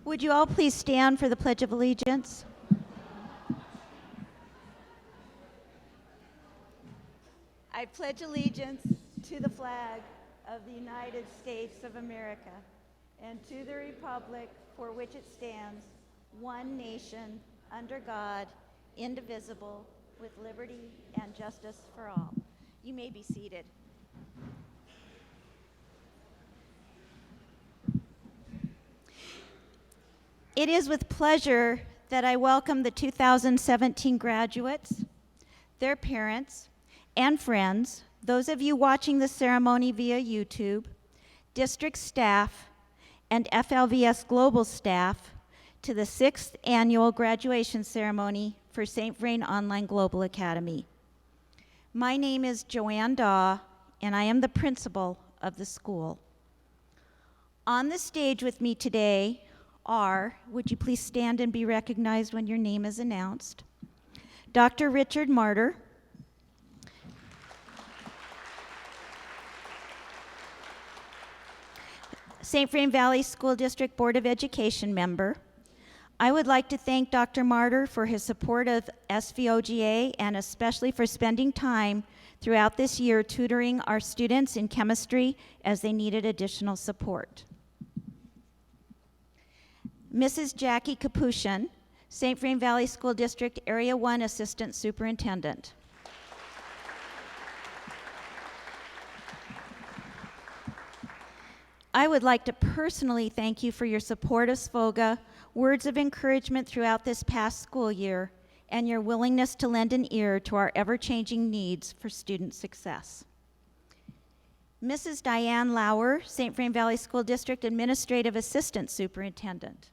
Would you all please stand for the Pledge of Allegiance? I pledge allegiance to the flag of the United States of America and to the republic for which it stands, one nation, under God, indivisible, with liberty and justice for all. You may be seated. It is with pleasure that I welcome the 2017 graduates, their parents, and friends, those of you watching the ceremony via YouTube, district staff, and FLVS Global staff to the 6th annual graduation ceremony for St. Vrain Online Global Academy. My name is Joanne Daw, and I am the principal of the school. On the stage with me today are, would you please stand and be recognized when your name is announced, Dr. Richard Martyr, St. Vrain Valley School District Board of Education member. I would like to thank Dr. Martyr for his support of SVOGA and especially for spending time throughout this year tutoring our students in chemistry as they needed additional support. Mrs. Jackie Kapushin, St. Vrain Valley School District Area 1 Assistant Superintendent. I would like to personally thank you for your support of SVOGA, words of encouragement throughout this past school year, and your willingness to lend an ear to our ever-changing needs for student success. Mrs. Diane Lauer, St. Vrain Valley School District Administrative Assistant Superintendent.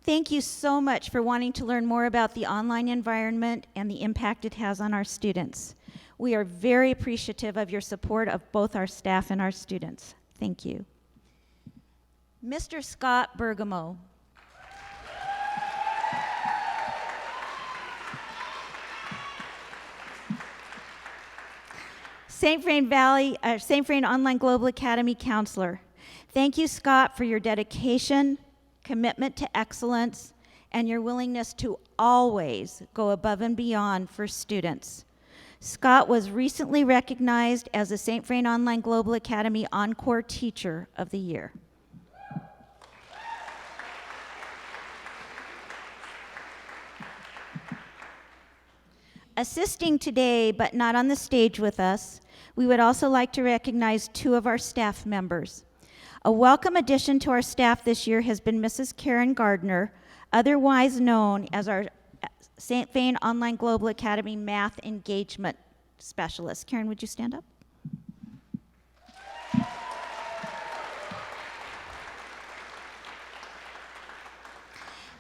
Thank you so much for wanting to learn more about the online environment and the impact it has on our students. We are very appreciative of your support of both our staff and our students. Thank you. Mr. Scott Bergamo. St. Vrain Online Global Academy counselor. Thank you, Scott, for your dedication, commitment to excellence, and your willingness to always go above and beyond for students. Scott was recently recognized as the St. Vrain Online Global Academy Encore Teacher of the Year. Assisting today, but not on the stage with us, we would also like to recognize two of our staff members. A welcome addition to our staff this year has been Mrs. Karen Gardner, otherwise known as our St. Vrain Online Global Academy Math Engagement Specialist. Karen, would you stand up?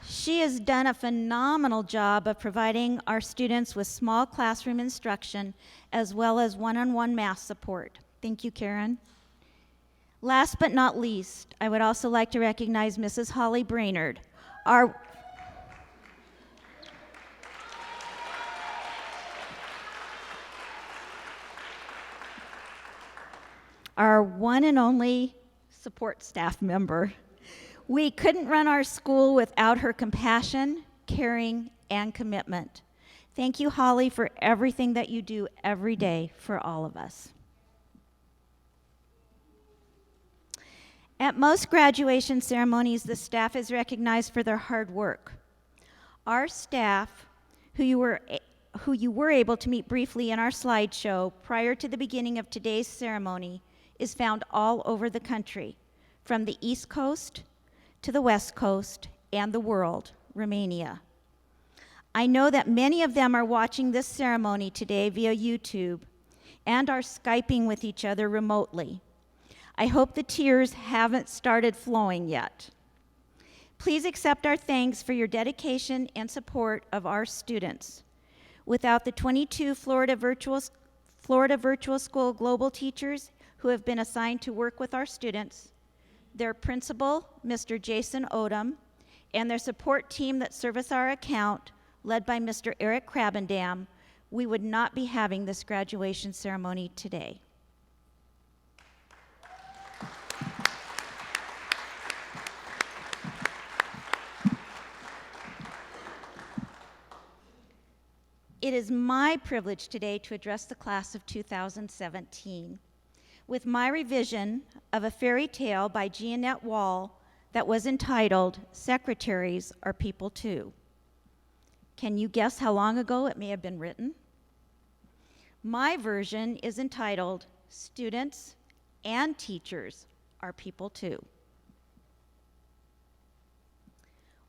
She has done a phenomenal job of providing our students with small classroom instruction as well as one-on-one math support. Thank you, Karen. Last but not least, I would also like to recognize Mrs. Holly Brainerd, our one and only support staff member. We couldn't run our school without her compassion, caring, and commitment. Thank you, Holly, for everything that you do every day for all of us. At most graduation ceremonies, the staff is recognized for their hard work. Our staff, who you were able to meet briefly in our slideshow prior to the beginning of today's ceremony, is found all over the country, from the East Coast to the West Coast and the world, Romania. I know that many of them are watching this ceremony today via YouTube and are Skyping with each other remotely. I hope the tears haven't started flowing yet. Please accept our thanks for your dedication and support of our students. Without the 22 Florida Virtual School Global teachers who have been assigned to work with our students, their principal, Mr. Jason Odom, and their support team that service our account, led by Mr. Eric Krabendam, we would not be having this graduation ceremony today. It is my privilege today to address the class of 2017 with my revision of a fairy tale by Jeanette Wall that was entitled, Secretaries Are People Too. Can you guess how long ago it may have been written? My version is entitled, Students and Teachers Are People Too.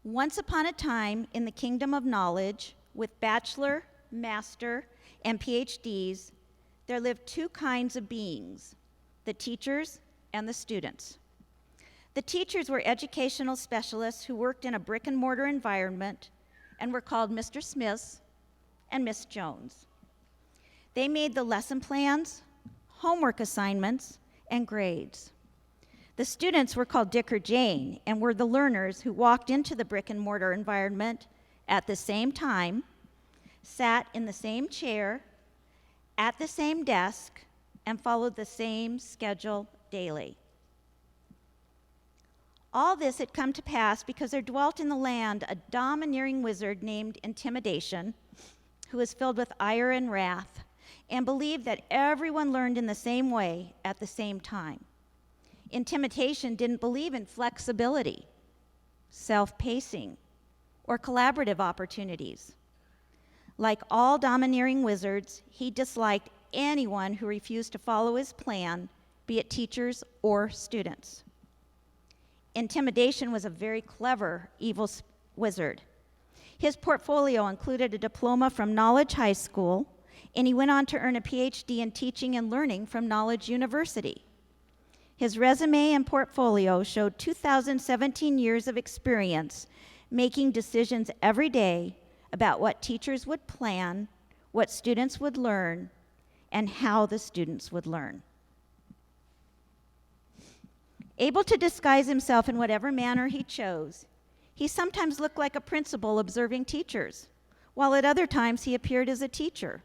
Once upon a time in the kingdom of knowledge, with bachelor, master, and PhDs, there lived two kinds of beings, the teachers and the students. The teachers were educational specialists who worked in a brick and mortar environment and were called Mr. Smiths and Miss Jones. They made the lesson plans, homework assignments, and grades. The students were called Dick or Jane and were the learners who walked into the brick and mortar environment at the same time, sat in the same chair, at the same desk, and followed the same schedule daily. All this had come to pass because there dwelt in the land a domineering wizard named Intimidation, who was filled with ire and wrath, and believed that everyone learned in the same way at the same time. Intimidation didn't believe in flexibility, self-pacing, or collaborative opportunities. Like all domineering wizards, he disliked anyone who refused to follow his plan, be it teachers or students. Intimidation was a very clever evil wizard. His portfolio included a diploma from Knowledge High School, and he went on to earn a PhD in teaching and learning from Knowledge University. His resume and portfolio showed 2017 years of experience making decisions every day about what teachers would plan, what students would learn, and how the students would learn. Able to disguise himself in whatever manner he chose, he sometimes looked like a principal observing teachers, while at other times he appeared as a teacher.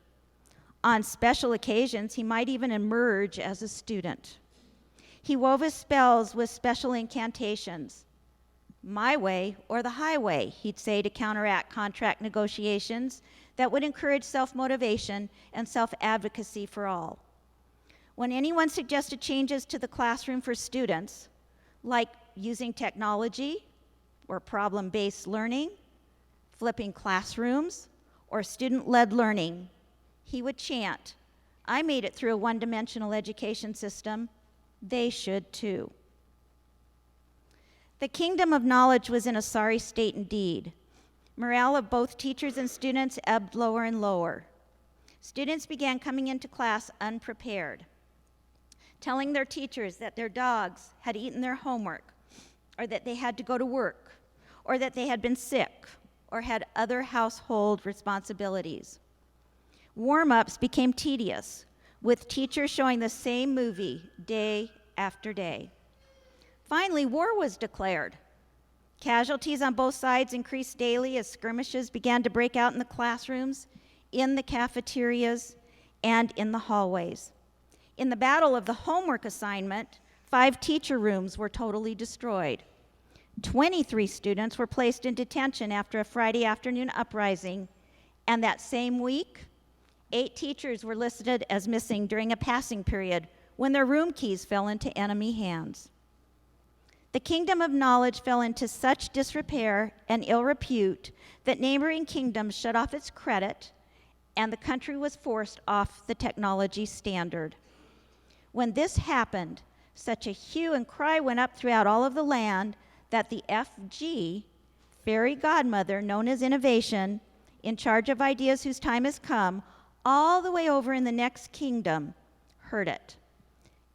On special occasions, he might even emerge as a student. He wove his spells with special incantations. My way or the highway, he'd say to counteract contract negotiations that would encourage self-motivation and self-advocacy for all. When anyone suggested changes to the classroom for students, like using technology or problem-based learning, flipping classrooms, or student-led learning, he would chant, "I made it through a one-dimensional education system. They should too." The kingdom of knowledge was in a sorry state indeed. Morale of both teachers and students ebbed lower and lower. Students began coming into class unprepared, telling their teachers that their dogs had eaten their homework, or that they had to go to work, or that they had been sick, or had other household responsibilities. Warm-ups became tedious, with teachers showing the same movie day after day. Finally, war was declared. Casualties on both sides increased daily as skirmishes began to break out in the classrooms, in the cafeterias, and in the hallways. In the battle of the homework assignment, 5 teacher rooms were totally destroyed. 23 students were placed in detention after a Friday afternoon uprising, and that same week, 8 teachers were listed as missing during a passing period when their room keys fell into enemy hands. The kingdom of knowledge fell into such disrepair and ill repute that neighboring kingdoms shut off its credit, and the country was forced off the technology standard. When this happened, such a hue and cry went up throughout all of the land that the FG, fairy godmother known as Innovation, in charge of ideas whose time has come, all the way over in the next kingdom, heard it.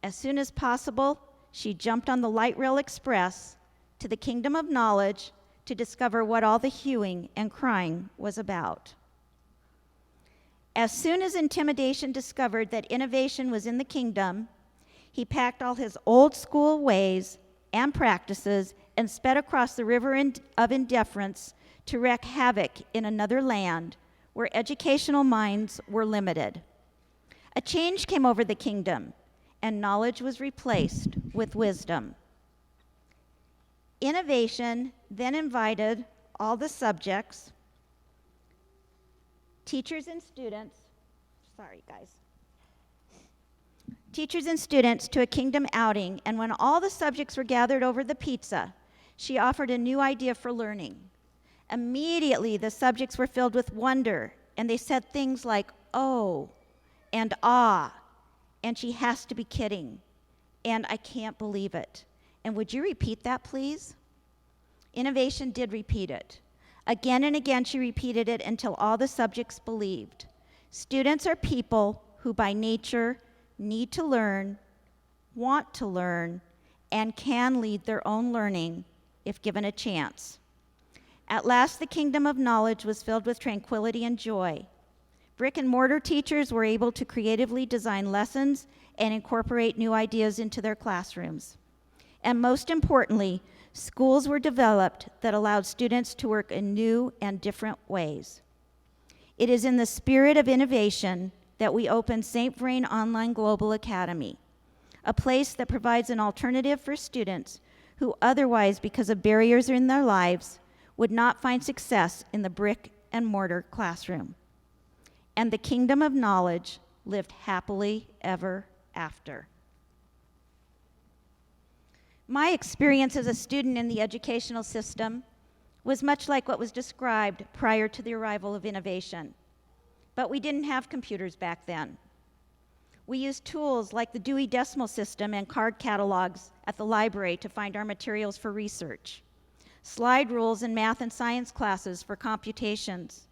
As soon as possible, she jumped on the light rail express to the kingdom of knowledge to discover what all the hewing and crying was about. As soon as Intimidation discovered that Innovation was in the kingdom, he packed all his old school ways and practices and sped across the river of indifference to wreak havoc in another land where educational minds were limited. A change came over the kingdom, and knowledge was replaced with wisdom. Innovation then invited all the subjects teachers and students, sorry guys, teachers and students to a kingdom outing, and when all the subjects were gathered over the pizza, she offered a new idea for learning. Immediately, the subjects were filled with wonder, and they said things like, "Oh," and "Ah," and "She has to be kidding," and "I can't believe it." And would you repeat that, please? Innovation did repeat it. Again and again, she repeated it until all the subjects believed. Students are people who by nature need to learn, want to learn, and can lead their own learning if given a chance. At last, the kingdom of knowledge was filled with tranquility and joy. Brick and mortar teachers were able to creatively design lessons and incorporate new ideas into their classrooms. And most importantly, schools were developed that allowed students to work in new and different ways. It is in the spirit of innovation that we opened St. Vrain Online Global Academy, a place that provides an alternative for students who otherwise, because of barriers in their lives, would not find success in the brick and mortar classroom. And the kingdom of knowledge lived happily ever after. My experience as a student in the educational system was much like what was described prior to the arrival of innovation. But we didn't have computers back then. We used tools like the Dewey Decimal System and card catalogs at the library to find our materials for research, slide rules in math and science classes for computations,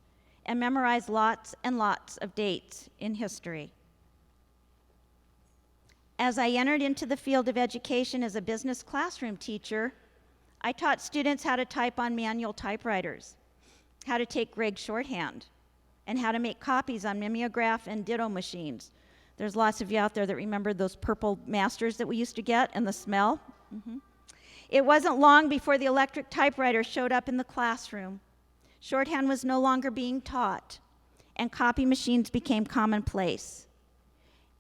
and memorize lots and lots of dates in history. As I entered into the field of education as a business classroom teacher, I taught students how to type on manual typewriters, how to take Gregg shorthand, and how to make copies on mimeograph and ditto machines. There's lots of you out there that remember those purple masters that we used to get and the smell. It wasn't long before the electric typewriter showed up in the classroom. Shorthand was no longer being taught, and copy machines became commonplace.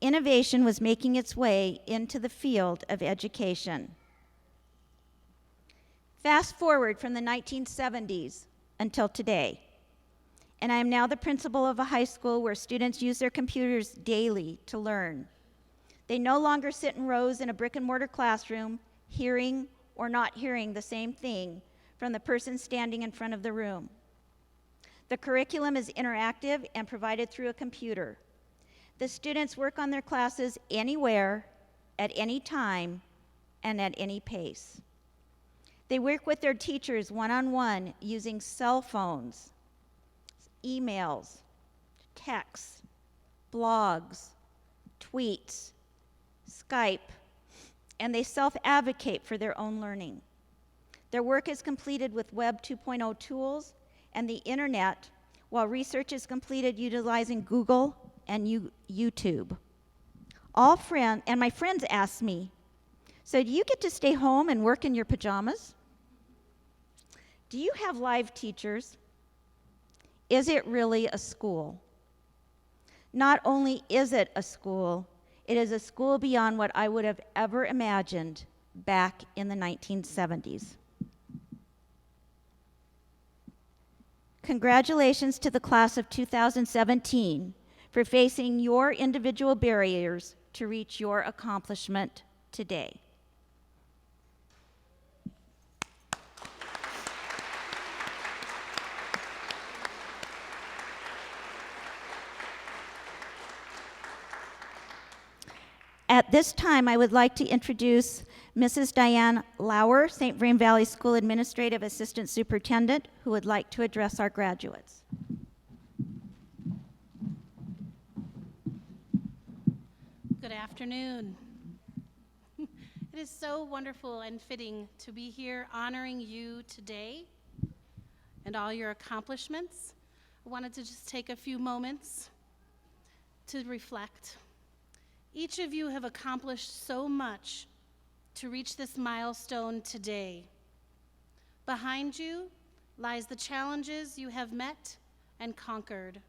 Innovation was making its way into the field of education. Fast forward from the 1970s until today, and I am now the principal of a high school where students use their computers daily to learn. They no longer sit in rows in a brick and mortar classroom, hearing or not hearing the same thing from the person standing in front of the room. The curriculum is interactive and provided through a computer. The students work on their classes anywhere, at any time, and at any pace. They work with their teachers one-on-one using cell phones, emails, texts, blogs, tweets, Skype, and they self-advocate for their own learning. Their work is completed with Web 2.0 tools and the internet, while research is completed utilizing Google and YouTube. And my friends ask me, so do you get to stay home and work in your pajamas? Do you have live teachers? Is it really a school? Not only is it a school, it is a school beyond what I would have ever imagined back in the 1970s. Congratulations to the class of 2017 for facing your individual barriers to reach your accomplishment today. At this time, I would like to introduce Mrs. Diane Lauer, St. Vrain Valley School Administrative Assistant Superintendent, who would like to address our graduates. Good afternoon. It is so wonderful and fitting to be here honoring you today and all your accomplishments. I wanted to just take a few moments to reflect. Each of you have accomplished so much to reach this milestone today. Behind you lies the challenges you have met and conquered.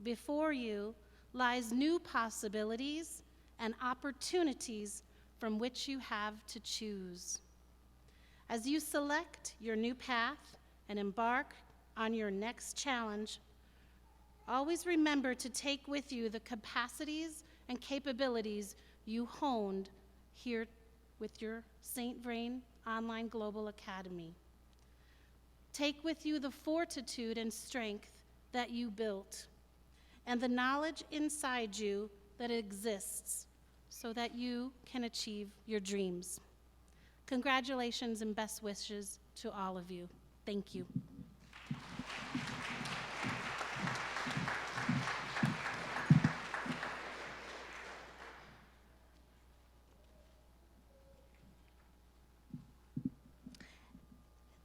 Before you lies new possibilities and opportunities from which you have to choose. As you select your new path and embark on your next challenge, always remember to take with you the capacities and capabilities you honed here with your St. Vrain Online Global Academy. Take with you the fortitude and strength that you built and the knowledge inside you that exists so that you can achieve your dreams. Congratulations and best wishes to all of you. Thank you.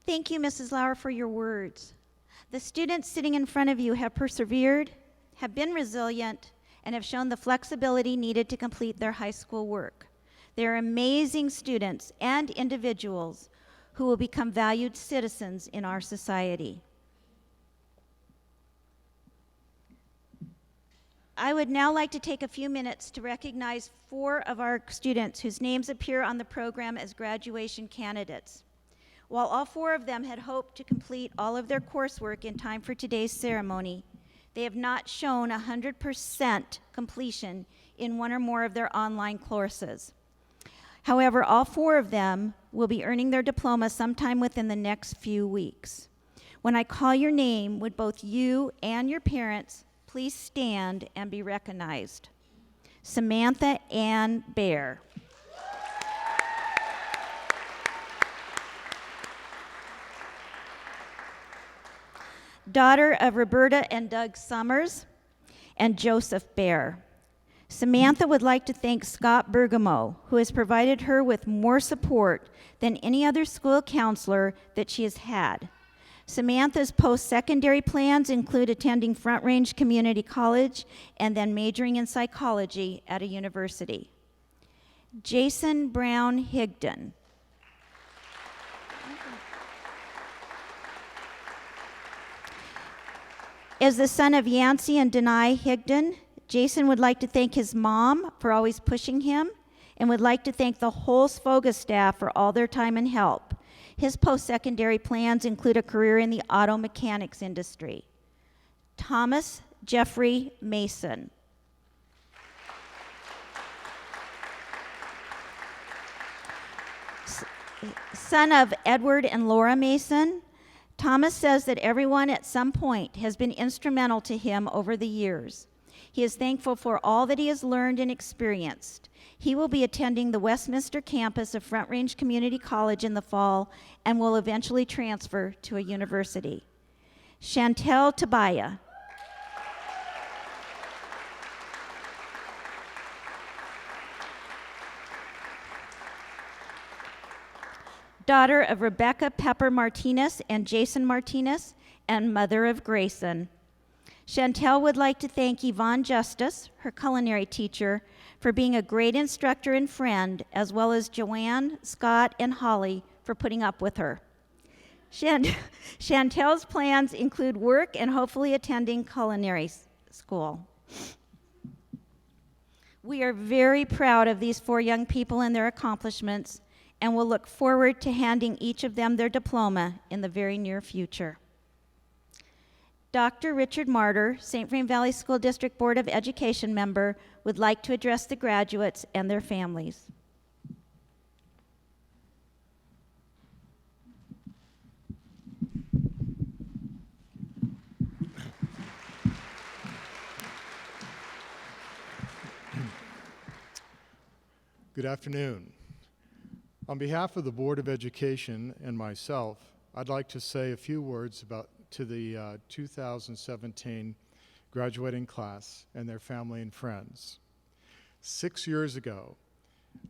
Thank you, Mrs. Lauer, for your words. The students sitting in front of you have persevered, have been resilient, and have shown the flexibility needed to complete their high school work. They are amazing students and individuals who will become valued citizens in our society. I would now like to take a few minutes to recognize 4 of our students whose names appear on the program as graduation candidates. While all 4 of them had hoped to complete all of their coursework in time for today's ceremony, they have not shown 100% completion in one or more of their online courses. However, all 4 of them will be earning their diploma sometime within the next few weeks. When I call your name, would both you and your parents please stand and be recognized? Samantha Ann Bear. Daughter of Roberta and Doug Summers and Joseph Bear. Samantha would like to thank Scott Bergamo, who has provided her with more support than any other school counselor that she has had. Samantha's post-secondary plans include attending Front Range Community College and then majoring in psychology at a university. Jason Brown Higdon. As the son of Yancey and Denai Higdon, Jason would like to thank his mom for always pushing him and would like to thank the whole SFOGA staff for all their time and help. His post-secondary plans include a career in the auto mechanics industry. Thomas Jeffrey Mason. Son of Edward and Laura Mason, Thomas says that everyone at some point has been instrumental to him over the years. He is thankful for all that he has learned and experienced. He will be attending the Westminster campus of Front Range Community College in the fall and will eventually transfer to a university. Chantel Tabaya. Daughter of Rebecca Pepper Martinez and Jason Martinez, and mother of Grayson. Chantel would like to thank Yvonne Justice, her culinary teacher, for being a great instructor and friend, as well as Joanne, Scott, and Holly for putting up with her. Chantel's plans include work and hopefully attending culinary school. We are very proud of these 4 young people and their accomplishments, and will look forward to handing each of them their diploma in the very near future. Dr. Richard Martyr, St. Vrain Valley School District Board of Education member, would like to address the graduates and their families. Good afternoon. On behalf of the Board of Education and myself, I'd like to say a few words to the 2017 graduating class and their family and friends. 6 years ago,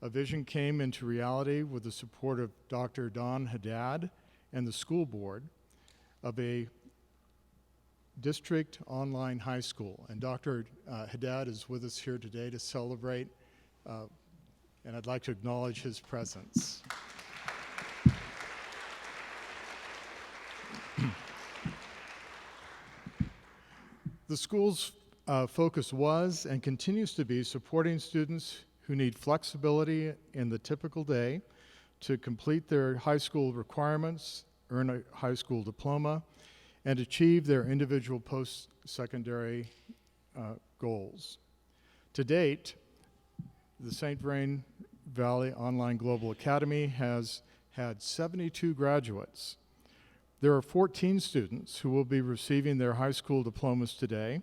a vision came into reality with the support of Dr. Don Haddad and the school board of a district online high school. And Dr. Haddad is with us here today to celebrate, and I'd like to acknowledge his presence. The school's focus was and continues to be supporting students who need flexibility in the typical day to complete their high school requirements, earn a high school diploma, and achieve their individual post-secondary goals. To date, the St. Vrain Valley Online Global Academy has had 72 graduates. There are 14 students who will be receiving their high school diplomas today,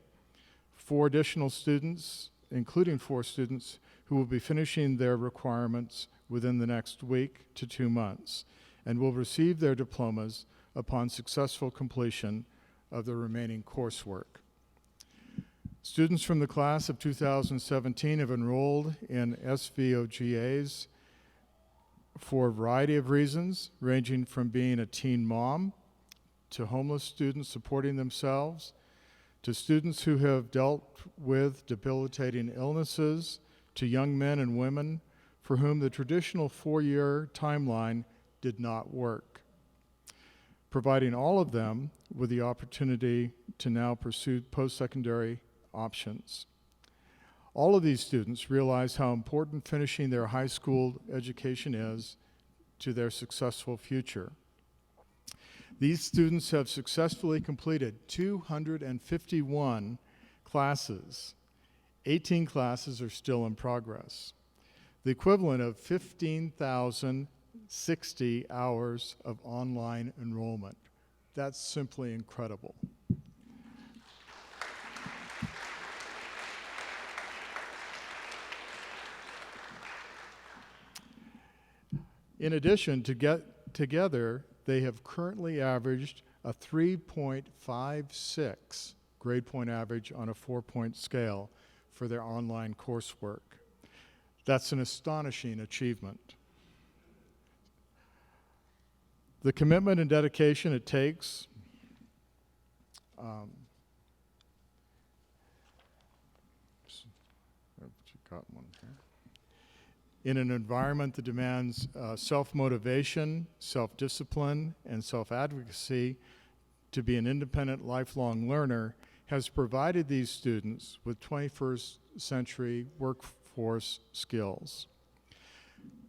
4 additional students, including 4 students who will be finishing their requirements within the next week to 2 months, and will receive their diplomas upon successful completion of the remaining coursework. Students from the class of 2017 have enrolled in SVOGAs for a variety of reasons, ranging from being a teen mom, to homeless students supporting themselves, to students who have dealt with debilitating illnesses, to young men and women for whom the traditional 4-year timeline did not work, providing all of them with the opportunity to now pursue post-secondary options. All of these students realize how important finishing their high school education is to their successful future. These students have successfully completed 251 classes. 18 classes are still in progress, the equivalent of 15,060 hours of online enrollment. That's simply incredible. In addition, together, they have currently averaged a 3.56 grade point average on a 4-point scale for their online coursework. That's an astonishing achievement. The commitment and dedication it takes in an environment that demands self-motivation, self-discipline, and self-advocacy to be an independent, lifelong learner has provided these students with 21st century workforce skills.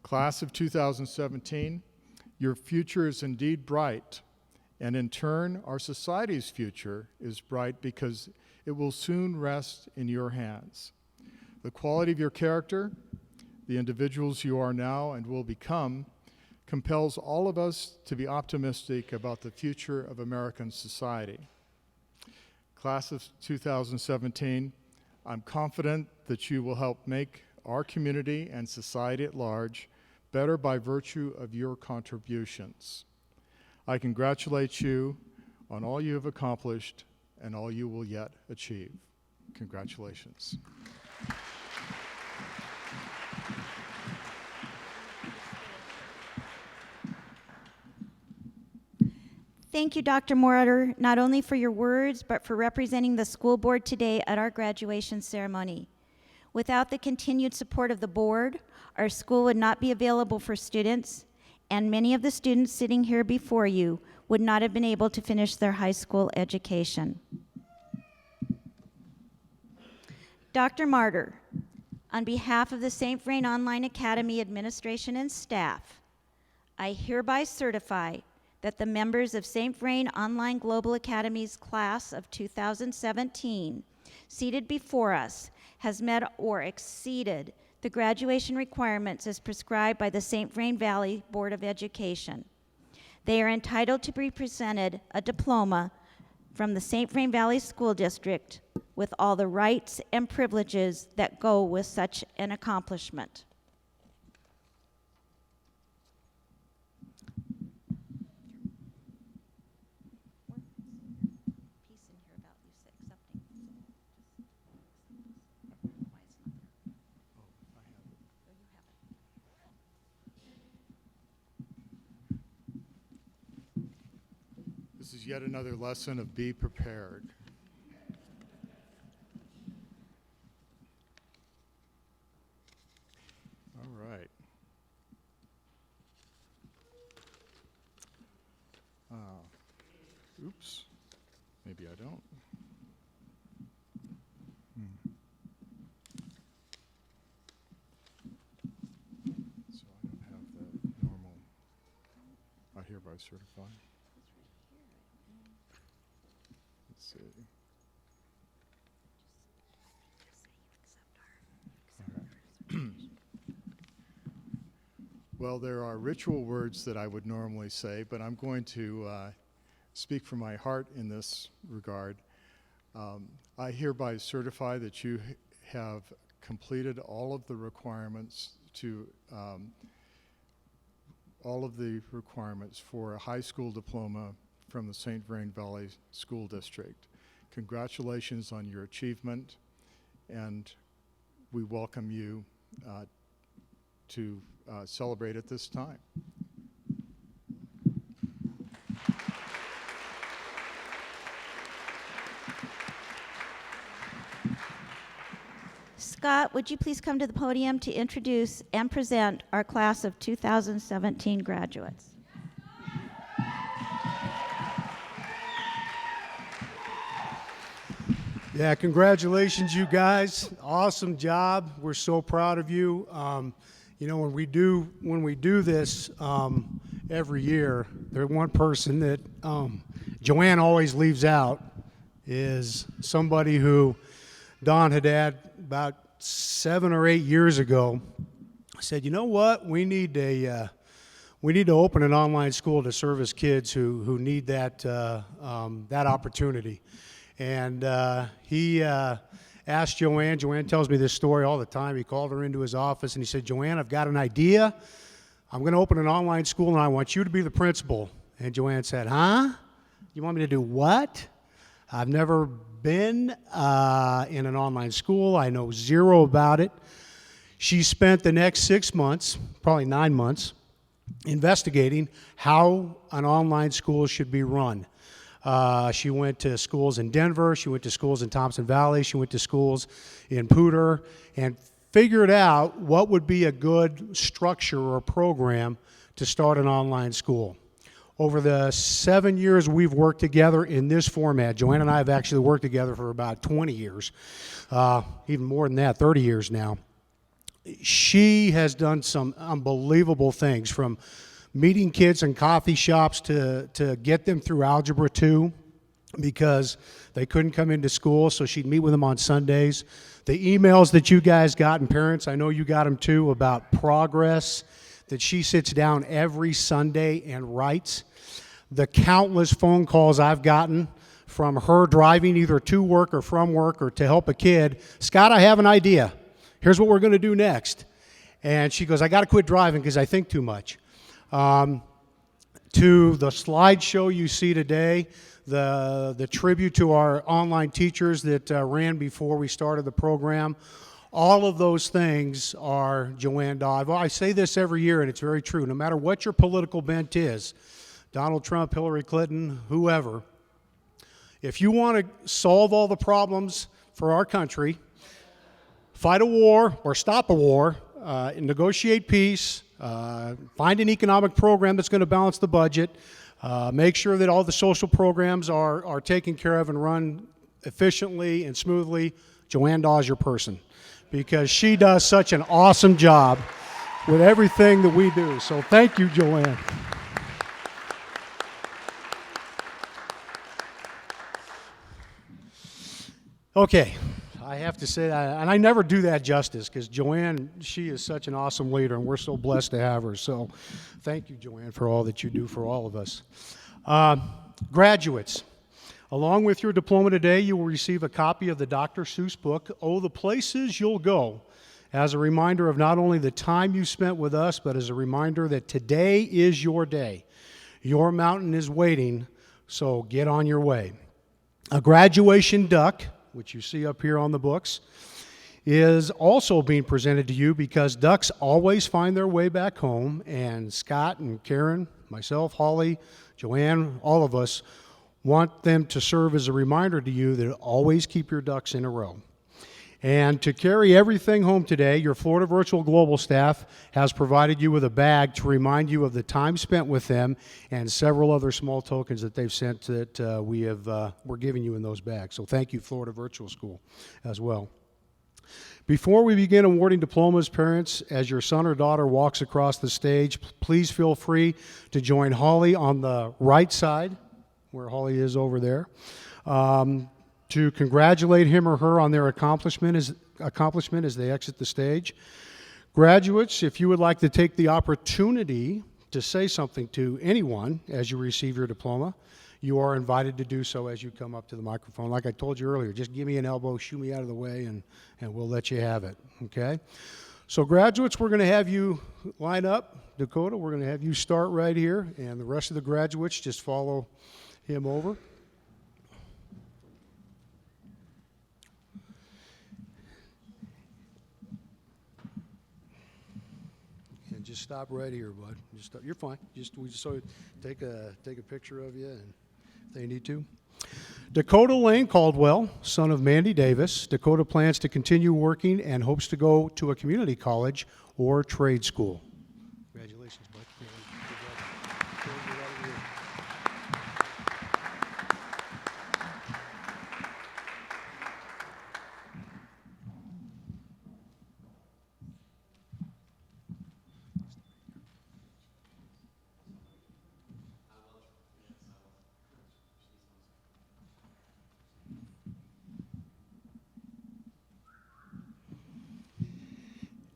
Class of 2017, your future is indeed bright, and in turn, our society's future is bright because it will soon rest in your hands. The quality of your character, the individuals you are now and will become, compels all of us to be optimistic about the future of American society. Class of 2017, I'm confident that you will help make our community and society at large better by virtue of your contributions. I congratulate you on all you have accomplished and all you will yet achieve. Congratulations. Thank you, Dr. Moroder, not only for your words, but for representing the school board today at our graduation ceremony. Without the continued support of the board, our school would not be available for students, and many of the students sitting here before you would not have been able to finish their high school education. Dr. Martyr, on behalf of the St. Vrain Online Academy administration and staff, I hereby certify that the members of St. Vrain Online Global Academy's class of 2017 seated before us has met or exceeded the graduation requirements as prescribed by the St. Vrain Valley Board of Education. They are entitled to be presented a diploma from the St. Vrain Valley School District with all the rights and privileges that go with such an accomplishment. This is yet another lesson of be prepared. All right. Oops. Maybe I don't. So I don't have the normal, I hereby certify. see. Well, there are ritual words that I would normally say, but I'm going to speak from my heart in this regard. I hereby certify that you have completed all of the requirements for a high school diploma from the St. Vrain Valley School District. Congratulations on your achievement, and we welcome you to celebrate at this time. Scott, would you please come to the podium to introduce and present our class of 2017 graduates? Yeah, congratulations, you guys. Awesome job. We're so proud of you. You know, when we do this every year, there's one person that Joanne always leaves out is somebody who Don Haddad about 7 or 8 years ago said, you know what, we need to open an online school to service kids who need that opportunity. And he asked Joanne. Joanne tells me this story all the time. He called her into his office and he said, Joanne, I've got an idea. I'm going to open an online school and I want you to be the principal. And Joanne said, huh? You want me to do what? I've never been in an online school. I know zero about it. She spent the next 6 months, probably 9 months, investigating how an online school should be run. She went to schools in Denver, she went to schools in Thompson Valley, she went to schools in Poudre, and figured out what would be a good structure or program to start an online school. Over the 7 years we've worked together in this format, Joanne and I have actually worked together for about 20 years, even more than that, 30 years now. She has done some unbelievable things, from meeting kids in coffee shops to get them through Algebra 2 because they couldn't come into school, so she'd meet with them on Sundays. The emails that you guys got, and parents, I know you got them too, about progress that she sits down every Sunday and writes. The countless phone calls I've gotten from her driving either to work or from work or to help a kid. Scott, I have an idea. Here's what we're going to do next. And she goes, I got to quit driving because I think too much. To the slideshow you see today, the tribute to our online teachers that ran before we started the program, all of those things are Joanne Dodd. Well, I say this every year, and it's very true. No matter what your political bent is, Donald Trump, Hillary Clinton, whoever, if you want to solve all the problems for our country, fight a war or stop a war, negotiate peace, find an economic program that's going to balance the budget, make sure that all the social programs are taken care of and run efficiently and smoothly, Joanne Daw is your person, because she does such an awesome job with everything that we do. So thank you, Joanne. Okay, I have to say that, and I never do that justice, because Joanne, she is such an awesome leader, and we're so blessed to have her. So thank you, Joanne, for all that you do for all of us. Graduates, along with your diploma today, you will receive a copy of the Dr. Seuss book, Oh, the Places You'll Go, as a reminder of not only the time you spent with us, but as a reminder that today is your day. Your mountain is waiting, so get on your way. A graduation duck, which you see up here on the books, is also being presented to you because ducks always find their way back home, and Scott and Karen, myself, Holly, Joanne, all of us want them to serve as a reminder to you that always keep your ducks in a row. And to carry everything home today, your Florida Virtual Global staff has provided you with a bag to remind you of the time spent with them and several other small tokens that they've sent that we're giving you in those bags. So thank you, Florida Virtual School, as well. Before we begin awarding diplomas, parents, as your son or daughter walks across the stage, please feel free to join Holly on the right side, where Holly is over there. to congratulate him or her on their accomplishment as they exit the stage. Graduates, if you would like to take the opportunity to say something to anyone as you receive your diploma, you are invited to do so as you come up to the microphone. Like I told you earlier, just give me an elbow, shoo me out of the way, and we'll let you have it, okay? So graduates, we're going to have you line up. Dakota, we're going to have you start right here, and the rest of the graduates just follow him over. And just stop right here, bud. Just stop. You're fine. We just sort of take a picture of you, and if they need to. Dakota Lane Caldwell, son of Mandy Davis. Dakota plans to continue working and hopes to go to a community college or trade school. Congratulations, bud.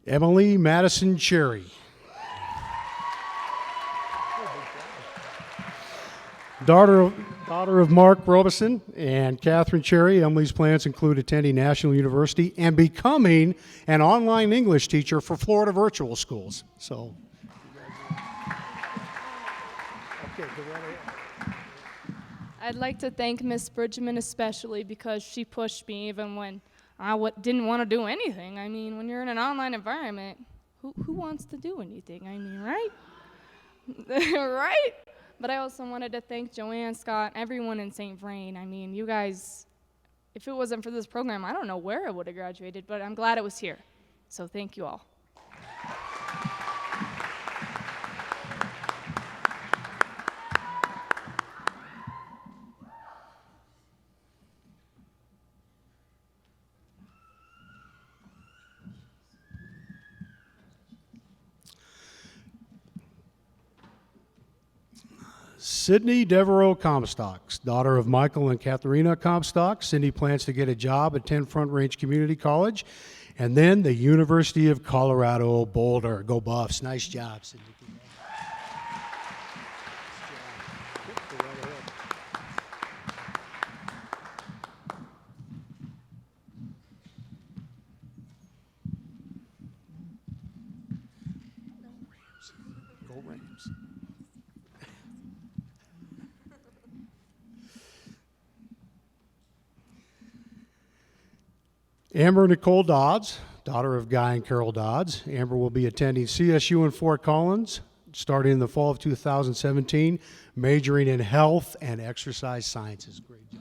Emily Madison Cherry. Daughter of Mark Robeson and Catherine Cherry. Emily's plans include attending National University and becoming an online English teacher for Florida Virtual Schools. So, okay, go right ahead. I'd like to thank Miss Bridgman especially because she pushed me even when I didn't want to do anything. I mean, when you're in an online environment, who wants to do anything? I mean, right? Right? But I also wanted to thank Joanne, Scott, everyone in St. Vrain. I mean, you guys, if it wasn't for this program, I don't know where I would have graduated, but I'm glad it was here. So thank you all. Sydney Devereaux Comstock, daughter of Michael and Katharina Comstock. Sydney plans to get a job at 10 Front Range Community College and then the University of Colorado Boulder. Go Buffs. Nice job, Sydney. Go Rams. Amber Nicole Dodds, daughter of Guy and Carol Dodds. Amber will be attending CSU in Fort Collins starting in the fall of 2017, majoring in health and exercise sciences. Great job.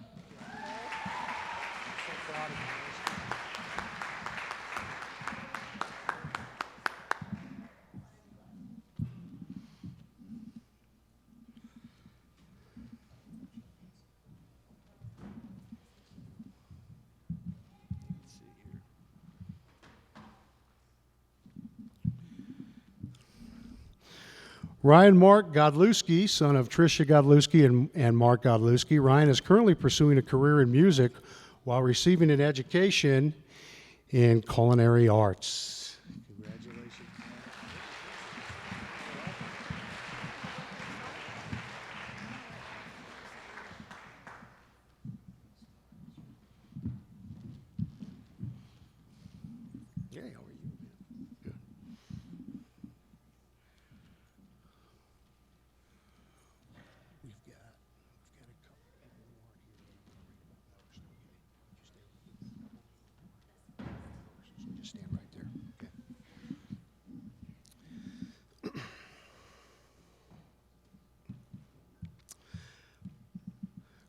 Ryan Mark Godlewski, son of Tricia Godlewski and Mark Godlewski. Ryan is currently pursuing a career in music while receiving an education in culinary arts. Congratulations. Yeah, how are you? Good. We've got a couple people more here. So just stand right there. Okay.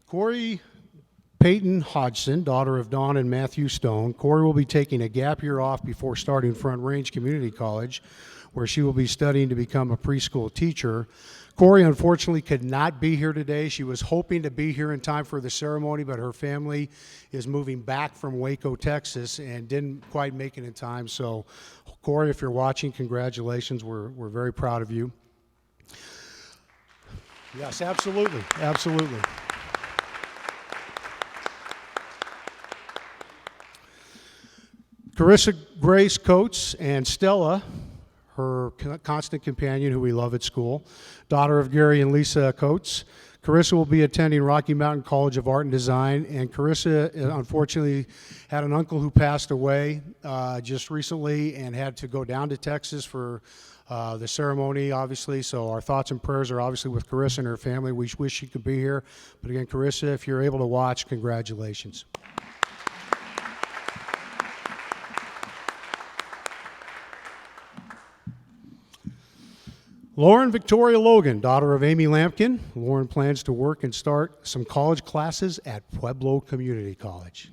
Corey Peyton Hodgson, daughter of Dawn and Matthew Stone. Corey will be taking a gap year off before starting Front Range Community College, where she will be studying to become a preschool teacher. Corey unfortunately could not be here today. She was hoping to be here in time for the ceremony, but her family is moving back from Waco, Texas, and didn't quite make it in time. So, Corey, if you're watching, congratulations. We're very proud of you. Yes, absolutely, absolutely. Carissa Grace Coates and Stella, her constant companion who we love at school, daughter of Gary and Lisa Coates. Carissa will be attending Rocky Mountain College of Art and Design, and Carissa unfortunately had an uncle who passed away just recently and had to go down to Texas for the ceremony, obviously. So our thoughts and prayers are obviously with Carissa and her family. We wish she could be here. But again, Carissa, if you're able to watch, congratulations. Lauren Victoria Logan, daughter of Amy Lampkin. Lauren plans to work and start some college classes at Pueblo Community College.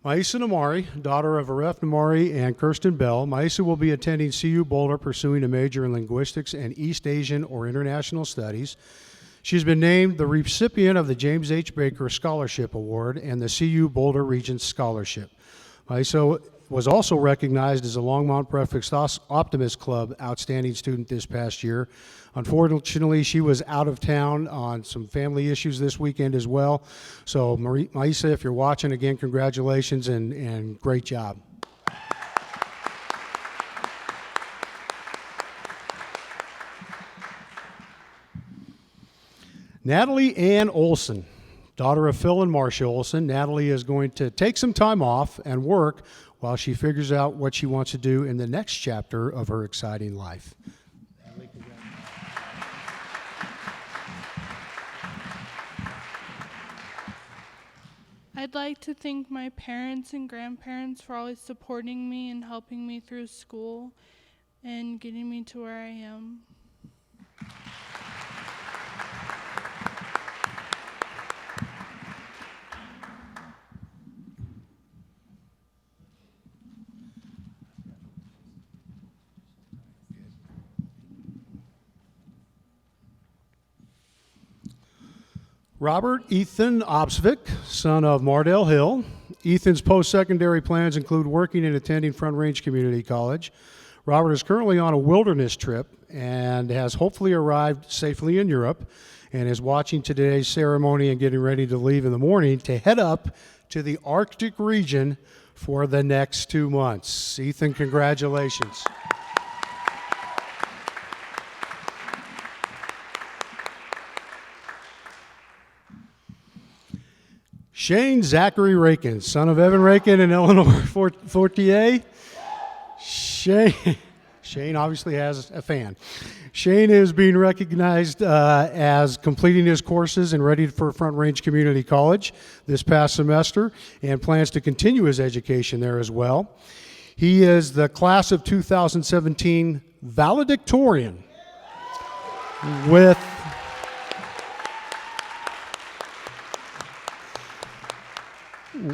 Maisa Namari, daughter of Aref Namari and Kirsten Bell. Maisa will be attending CU Boulder, pursuing a major in linguistics and East Asian or international studies. She's been named the recipient of the James H. Baker Scholarship Award and the CU Boulder Regents Scholarship. Maisa was also recognized as a Longmont Breakfast Optimist Club Outstanding Student this past year. Unfortunately, she was out of town on some family issues this weekend as well. So, Maisa, if you're watching, again, congratulations and great job. Natalie Ann Olson, daughter of Phil and Marcia Olson. Natalie is going to take some time off and work while she figures out what she wants to do in the next chapter of her exciting life. I'd like to thank my parents and grandparents for always supporting me and helping me through school and getting me to where I am. Robert Ethan Obsvik, son of Mardell Hill. Ethan's post-secondary plans include working and attending Front Range Community College. Robert is currently on a wilderness trip and has hopefully arrived safely in Europe and is watching today's ceremony and getting ready to leave in the morning to head up to the Arctic region for the next 2 months. Ethan, congratulations. Shane Zachary Rakin, son of Evan Rakin and Eleanor Fortier. Shane obviously has a fan. Shane is being recognized as completing his courses and ready for Front Range Community College this past semester and plans to continue his education there as well. He is the class of 2017 valedictorian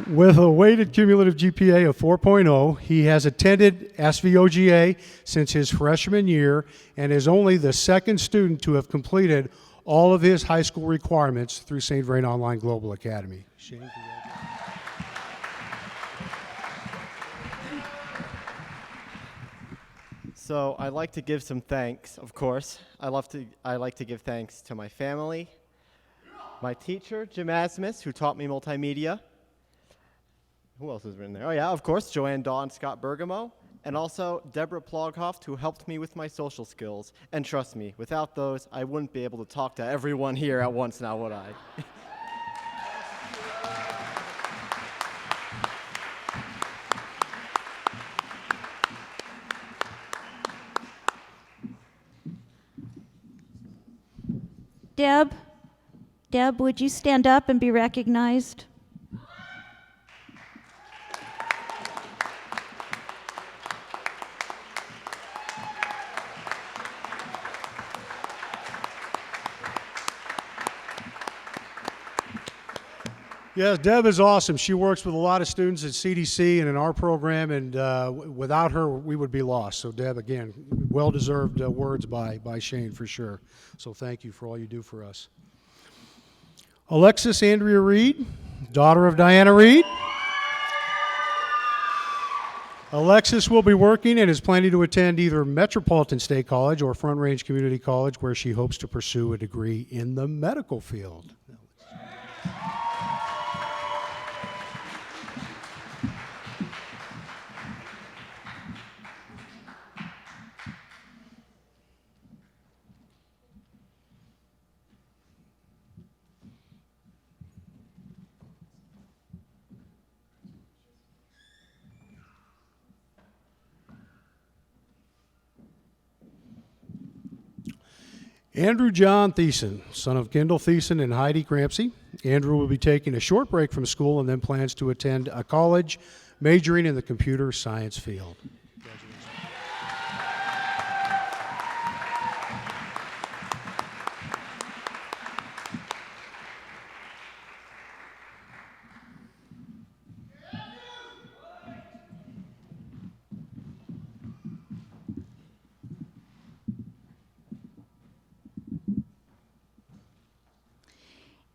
With a weighted cumulative GPA of 4.0, he has attended SVOGA since his freshman year and is only the second student to have completed all of his high school requirements through St. Vrain Online Global Academy. Shane, congratulations. So I'd like to give some thanks, of course. I like to give thanks to my family, my teacher, Jim Asmus, who taught me multimedia. Who else is in there? Oh yeah, of course, Joanne Daw and Scott Bergamo, and also Deborah Ploghoff, who helped me with my social skills. And trust me, without those, I wouldn't be able to talk to everyone here at once now, would I? Deb, would you stand up and be recognized? Yes, Deb is awesome. She works with a lot of students at CDC and in our program, and without her, we would be lost. So, Deb, again, well-deserved words by Shane for sure. So, thank you for all you do for us. Alexis Andrea Reed, daughter of Diana Reed. Alexis will be working and is planning to attend either Metropolitan State College or Front Range Community College, where she hopes to pursue a degree in the medical field. Andrew John Thiessen, son of Kendall Thiessen and Heidi Crampsey. Andrew will be taking a short break from school and then plans to attend a college majoring in the computer science field.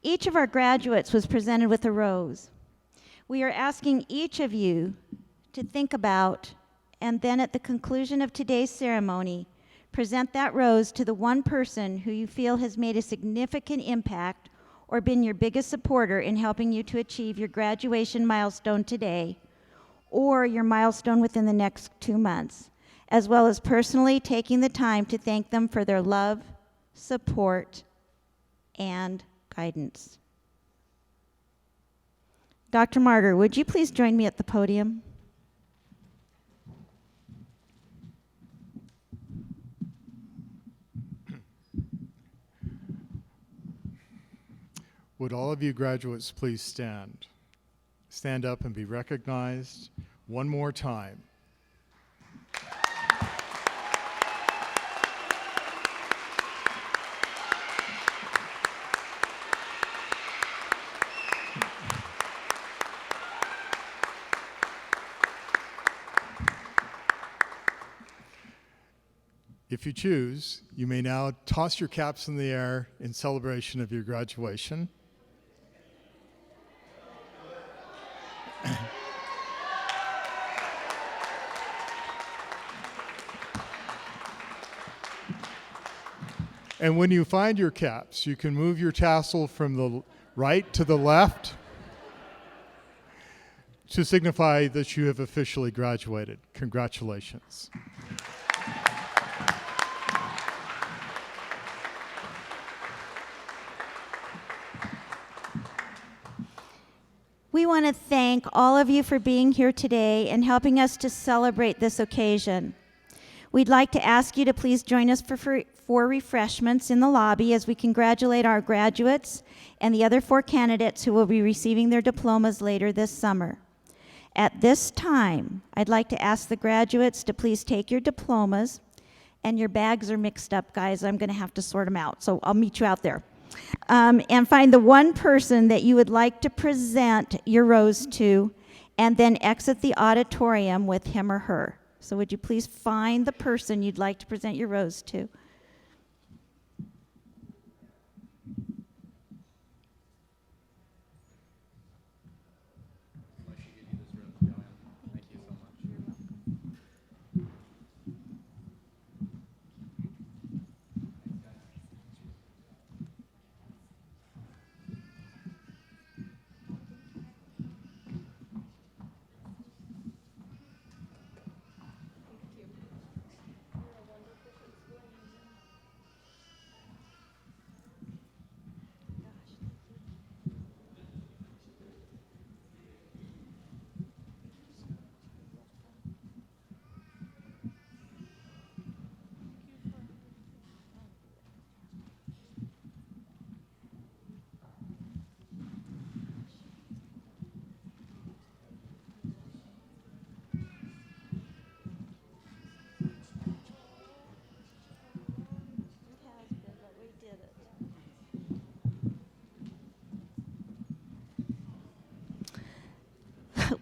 Each of our graduates was presented with a rose. We are asking each of you to think about, and then at the conclusion of today's ceremony, present that rose to the one person who you feel has made a significant impact or been your biggest supporter in helping you to achieve your graduation milestone today or your milestone within the next 2 months, as well as personally taking the time to thank them for their love, support, and guidance. Dr. Martyr, would you please join me at the podium? Would all of you graduates please stand? Stand up and be recognized one more time. If you choose, you may now toss your caps in the air in celebration of your graduation. And when you find your caps, you can move your tassel from the right to the left to signify that you have officially graduated. Congratulations. We want to thank all of you for being here today and helping us to celebrate this occasion. We'd like to ask you to please join us for refreshments in the lobby as we congratulate our graduates and the other 4 candidates who will be receiving their diplomas later this summer. At this time, I'd like to ask the graduates to please take your diplomas, and your bags are mixed up, guys. I'm going to have to sort them out, so I'll meet you out there. And find the one person that you would like to present your rose to, and then exit the auditorium with him or her. So would you please find the person you'd like to present your rose to?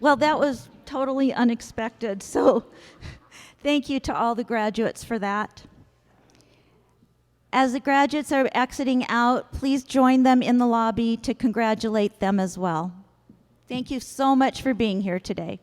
Well, that was totally unexpected, so thank you to all the graduates for that. As the graduates are exiting out, please join them in the lobby to congratulate them as well. Thank you so much for being here today.